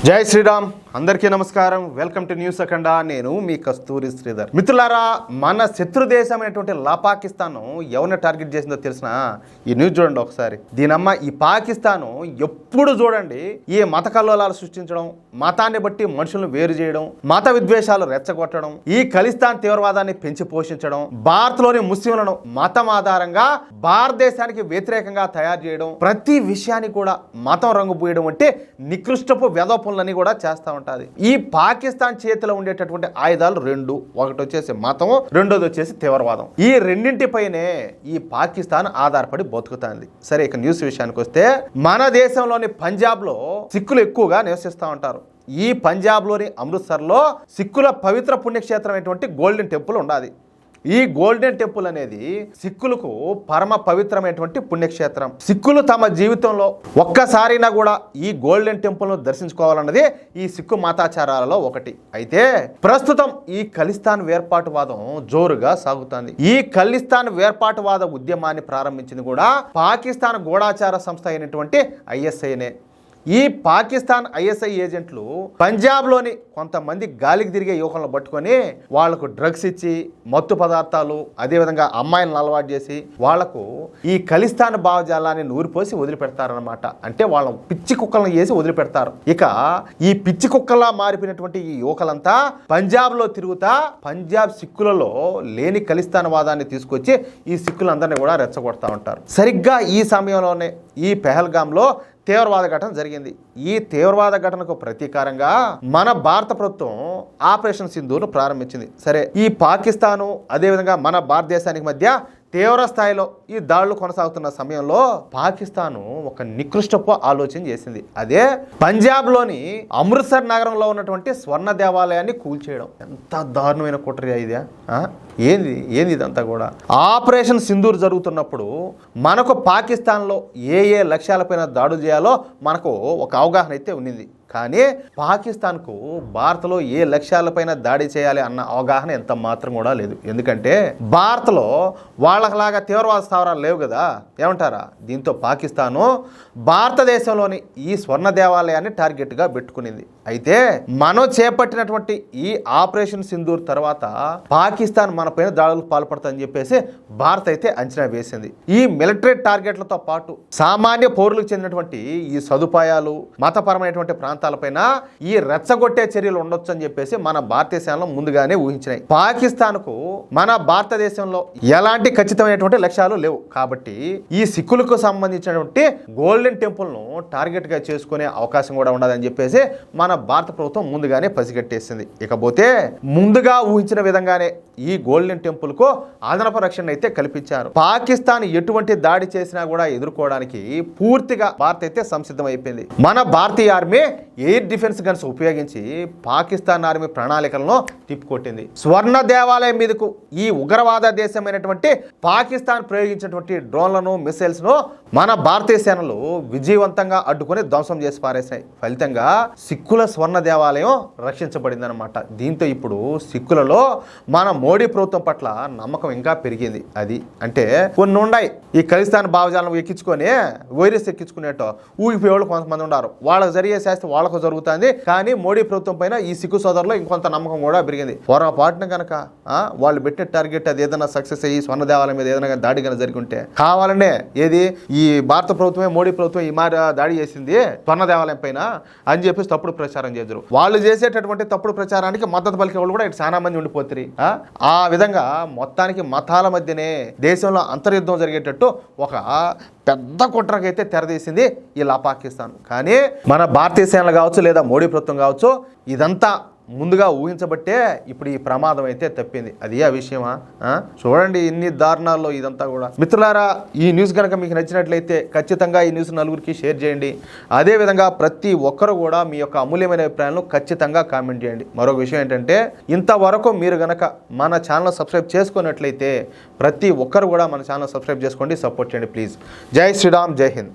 జై శ్రీరామ్. అందరికీ నమస్కారం. వెల్కమ్ టు న్యూస్ అఖండ. నేను మీ కస్తూరి శ్రీధర్. మిత్రులారా, మన శత్రు దేశమైనటువంటి పాకిస్తాన్ ఎవరిని టార్గెట్ చేసిందో తెలిసిన ఈ న్యూస్ చూడండి ఒకసారి. దీనమ్మ ఈ పాకిస్తాన్ ఎప్పుడు చూడండి ఈ మత కల్లోలాలు సృష్టించడం, మతాన్ని బట్టి మనుషులను వేరు చేయడం, మత విద్వేషాలు రెచ్చగొట్టడం, ఈ ఖలిస్తాన్ తీవ్రవాదాన్ని పెంచి పోషించడం, భారత్లోని ముస్లింలను మతం ఆధారంగా భారతదేశానికి వ్యతిరేకంగా తయారు చేయడం, ప్రతి విషయాన్ని కూడా మతం రంగు పూయడం అంటే నికృష్టపు వెదోపనులన్నీ కూడా చేస్తా ఉంటుంది. ఈ పాకిస్తాన్ చేతిలో ఉండేటటువంటి ఆయుధాలు రెండు. ఒకటి వచ్చేసి మతం, రెండోది వచ్చేసి తీవ్రవాదం. ఈ రెండింటిపైనే ఈ పాకిస్తాన్ ఆధారపడి బతుకుతుంది. సరే, ఇక న్యూస్ విషయానికి వస్తే, మన దేశంలోని పంజాబ్లో సిక్కులు ఎక్కువగా నివసిస్తూ ఉంటారు. ఈ పంజాబ్లోని అమృత్సర్లో సిక్కుల పవిత్ర పుణ్యక్షేత్రం అయినటువంటి గోల్డెన్ టెంపుల్ ఉండాలి. ఈ గోల్డెన్ టెంపుల్ అనేది సిక్కులకు పరమ పవిత్రమైనటువంటి పుణ్యక్షేత్రం. సిక్కులు తమ జీవితంలో ఒక్కసారైనా కూడా ఈ గోల్డెన్ టెంపుల్ను దర్శించుకోవాలన్నది ఈ సిక్కు మతాచారాలలో ఒకటి. అయితే ప్రస్తుతం ఈ ఖలిస్తాన్ వేర్పాటువాదం జోరుగా సాగుతుంది. ఈ ఖలిస్తాన్ వేర్పాటువాద ఉద్యమాన్ని ప్రారంభించింది కూడా పాకిస్తాన్ గూఢాచార సంస్థ అయినటువంటి ఐఎస్ఐనే. ఈ పాకిస్తాన్ ఐఎస్ఐ ఏజెంట్లు పంజాబ్లోని కొంతమంది గాలికి తిరిగే యువకులను పట్టుకొని వాళ్లకు డ్రగ్స్ ఇచ్చి, మత్తు పదార్థాలు, అదేవిధంగా అమ్మాయిలను అలవాటు చేసి వాళ్లకు ఈ ఖలిస్తాన్ భావజాలాన్ని నూరిపోసి వదిలిపెడతారనమాట. అంటే వాళ్ళ పిచ్చి కుక్కలను చేసి వదిలిపెడతారు. ఇక ఈ పిచ్చి కుక్కలా మారిపోయినటువంటి ఈ యువకులంతా పంజాబ్లో తిరుగుతా పంజాబ్ సిక్కులలో లేని ఖలిస్తాన్ వాదాన్ని తీసుకొచ్చి ఈ సిక్కులందరినీ కూడా రెచ్చగొడతా ఉంటారు. సరిగ్గా ఈ సమయంలోనే ఈ పెహల్గాంలో తీవ్రవాద ఘటన జరిగింది. ఈ తీవ్రవాద ఘటనకు ప్రతీకారంగా మన భారత ప్రభుత్వం ఆపరేషన్ సింధూర్ను ప్రారంభించింది. సరే, ఈ పాకిస్తాను అదేవిధంగా మన భారతదేశానికి మధ్య తీవ్ర స్థాయిలో ఈ దాడులు కొనసాగుతున్న సమయంలో పాకిస్తాను ఒక నికృష్టపు ఆలోచన చేసింది. అదే పంజాబ్లోని అమృత్సర్ నగరంలో ఉన్నటువంటి స్వర్ణ దేవాలయాన్ని కూల్చేయడం. ఎంత దారుణమైన కుట్ర ఇదే! ఏంది ఇదంతా కూడా? ఆపరేషన్ సింధూర్ జరుగుతున్నప్పుడు మనకు పాకిస్తాన్లో ఏ లక్ష్యాలపైన దాడులు చేయాలో మనకు ఒక అవగాహన అయితే ఉన్నింది. కానీ పాకిస్తాన్కు భారత్లో ఏ లక్ష్యాలపైన దాడి చేయాలి అన్న అవగాహన ఎంత మాత్రం కూడా లేదు. ఎందుకంటే భారత్లో వాళ్ళలాగా తీవ్రవాద స్థావరాలు లేవు కదా, ఏమంటారా? దీంతో పాకిస్తాను భారతదేశంలోని ఈ స్వర్ణ దేవాలయాన్ని టార్గెట్గా పెట్టుకునింది. అయితే మనం చేపట్టినటువంటి ఈ ఆపరేషన్ సింధూర్ తర్వాత పాకిస్తాన్ మన పైన దాడులకు పాల్పడతాయని చెప్పేసి భారత్ అయితే అంచనా వేసింది. ఈ మిలిటరీ టార్గెట్లతో పాటు సామాన్య పౌరులకు చెందినటువంటి ఈ సదుపాయాలు, మతపరమైనటువంటి ప్రాంతాలపైన ఈ రెచ్చగొట్టే చర్యలు ఉండొచ్చు అని చెప్పేసి మన భారతదేశంలో ముందుగానే ఊహించినాయి. పాకిస్తాన్కు మన భారతదేశంలో ఎలాంటి ఖచ్చితమైనటువంటి లక్ష్యాలు లేవు. కాబట్టి ఈ సిక్కులకు సంబంధించినటువంటి గోల్డెన్ టెంపుల్ను టార్గెట్గా చేసుకునే అవకాశం కూడా ఉండదని చెప్పేసి మన భారత ప్రభుత్వం ముందుగానే పసిగట్టేసింది. ఇకపోతే ముందుగా ఊహించిన విధంగానే ఈ గోల్డెన్ టెంపుల్కు అదనపు రక్షణ అయితే కల్పించారు. పాకిస్తాన్ ఎటువంటి దాడి చేసినా కూడా ఎదుర్కోవడానికి పూర్తిగా భారత్ అయితే సంసిద్ధం అయిపోయింది. మన భారతీయ ఆర్మీ ఎయిర్ డిఫెన్స్ గన్స్ ఉపయోగించి పాకిస్తాన్ ఆర్మీ ప్రణాళికలను తిప్పికొట్టింది. స్వర్ణ దేవాలయం మీదకు ఈ ఉగ్రవాద దేశమైనటువంటి పాకిస్తాన్ ప్రయోగించినటువంటి డ్రోన్లను, మిసైల్స్ను మన భారతీయ సేనలు విజయవంతంగా అడ్డుకొని ధ్వంసం చేసి పారేశాయి. ఫలితంగా సిక్కుల స్వర్ణ దేవాలయం రక్షించబడిందనమాట. దీంతో ఇప్పుడు సిక్కులలో మన మోడీ ప్రభుత్వం పట్ల నమ్మకం ఇంకా పెరిగింది. అది అంటే కొన్ని ఉన్నాయి ఈ ఖలిస్తాన్ భావజాలను ఎక్కించుకొని వైరస్ ఎక్కించుకునేటో ఊగిపోయేవాళ్ళు కొంతమంది ఉన్నారు. వాళ్ళకు జరిగే శాస్త్రం వాళ్ళకు జరుగుతుంది. కానీ మోడీ ప్రభుత్వం పైన ఈ సిక్కు సోదరులో ఇంకొంత నమ్మకం కూడా పెరిగింది. పొరపాటున కనుక వాళ్ళు పెట్టిన టార్గెట్ అది ఏదైనా సక్సెస్ అయ్యి స్వర్ణ దేవాలయం మీద ఏదైనా దాడి కనుక జరిగి ఉంటే కావాలనే ఏది ఈ భారత ప్రభుత్వమే మోడీ ప్రభుత్వం ఈ మారి దాడి చేసింది స్వర్ణ దేవాలయం పైన అని చెప్పేసి తప్పుడు ప్రచారం చేద్దరు. వాళ్ళు చేసేటటువంటి తప్పుడు ప్రచారానికి మద్దతు పలికే వాళ్ళు కూడా ఇటు చాలా మంది ఉండిపోతారు. ఆ విధంగా మొత్తానికి మతాల మధ్యనే దేశంలో అంతర్యుద్ధం జరిగేటట్టు ఒక పెద్ద కుట్రకైతే తెరదీసింది ఇలా పాకిస్తాన్. కానీ మన భారతీయ సేనలు కావచ్చు లేదా మోడీ ప్రభుత్వం కావచ్చు ఇదంతా ముందుగా ఊహించబట్టే ఇప్పుడు ఈ ప్రమాదం అయితే తప్పింది. అది ఆ విషయమా? చూడండి ఇన్ని దారుణాల్లో ఇదంతా కూడా. మిత్రులారా, ఈ న్యూస్ కనుక మీకు నచ్చినట్లయితే ఖచ్చితంగా ఈ న్యూస్ నలుగురికి షేర్ చేయండి. అదేవిధంగా ప్రతి ఒక్కరు కూడా మీ యొక్క అమూల్యమైన అభిప్రాయాలను ఖచ్చితంగా కామెంట్ చేయండి. మరొక విషయం ఏంటంటే, ఇంతవరకు మీరు కనుక మన ఛానల్ సబ్స్క్రైబ్ చేసుకున్నట్లయితే ప్రతి ఒక్కరు కూడా మన ఛానల్ సబ్స్క్రైబ్ చేసుకోండి, సపోర్ట్ చేయండి ప్లీజ్. జై శ్రీరామ్, జై హింద్.